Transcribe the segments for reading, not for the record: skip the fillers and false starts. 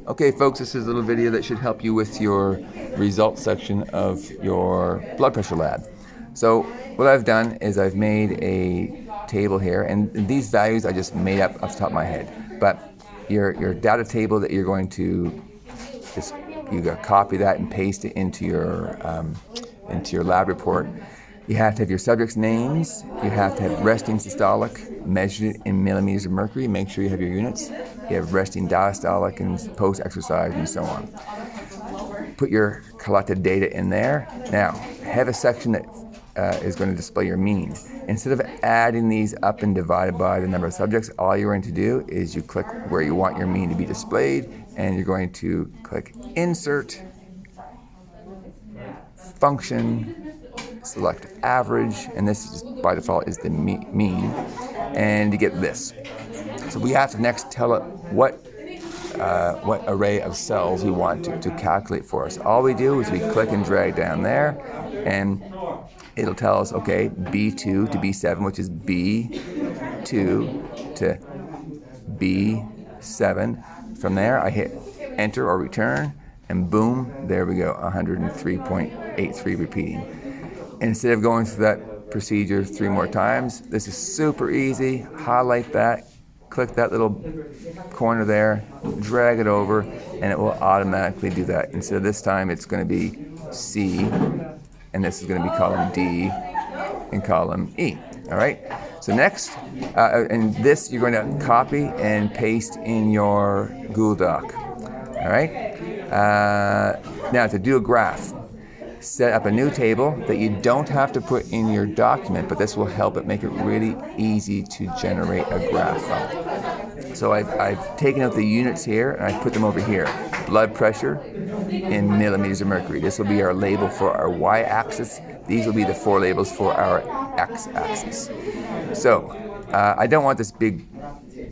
Okay, folks, this is a little video that should help you with your results section of your blood pressure lab. So what I've done is I've made a table here, and these values I just made up off the top of my head. But your data table that you're going to just copy that and paste it into your lab report. You have to have your subjects' names. You have to have resting systolic measured in millimeters of mercury. Make sure you have your units. You have resting diastolic and post-exercise and so on. Put your collected data in there. Now, have a section that is going to display your mean. Instead of adding these up and divided by the number of subjects, all you're going to do is you click where you want your mean to be displayed, and you're going to click Insert, Function, select Average, and this is by default is the mean, and you get this. So we have to next tell it what array of cells we want to calculate for us. All we do is we click and drag down there, and it'll tell us, okay, B2 to B7, which is B2 to B7. From there, I hit enter or return, and boom, there we go, 103.83 repeating. And instead of going through that procedure 3 more times, this is super easy. Highlight that, click that little corner there, drag it over, and it will automatically do that. Instead of this time, it's going to be C, and this is going to be column D and column E. All right? So next, and this you're going to copy and paste in your Google Doc. All right? Now to do a graph, set up a new table that you don't have to put in your document, but this will help it make it really easy to generate a graph from. So I've taken out the units here and I put them over here. Blood pressure in millimeters of mercury. This will be our label for our y-axis. These will be the 4 labels for our x-axis. So I don't want this big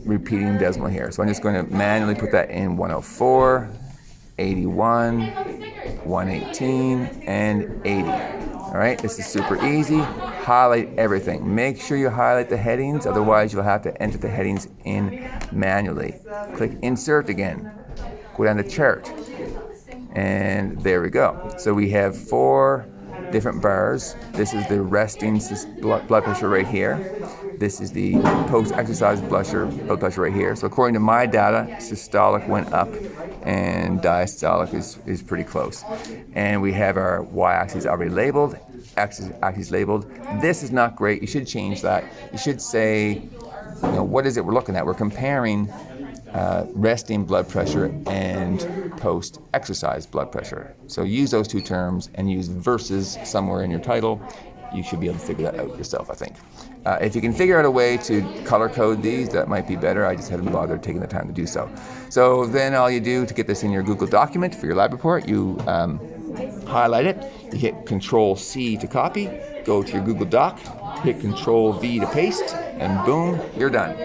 repeating decimal here, so I'm just going to manually put that in 104, 81, 118, and 80. All right, this is super easy. Highlight everything. Make sure you highlight the headings, otherwise you'll have to enter the headings in manually. Click Insert again. Go down to Chart, and there we go. So we have 4 different bars. This is the resting blood pressure right here. This is the post-exercise blood pressure right here. So according to my data, systolic went up and diastolic is pretty close. And we have our y-axis already labeled, x-axis labeled. This is not great. You should change that. You should say, what is it we're looking at? We're comparing resting blood pressure and post-exercise blood pressure. So use those 2 terms and use versus somewhere in your title. You should be able to figure that out yourself, I think. If you can figure out a way to color code these, that might be better. I just haven't bothered taking the time to do so. So then all you do to get this in your Google document for your lab report, you highlight it, you hit Control-C to copy, go to your Google Doc, hit Control-V to paste, and boom, you're done.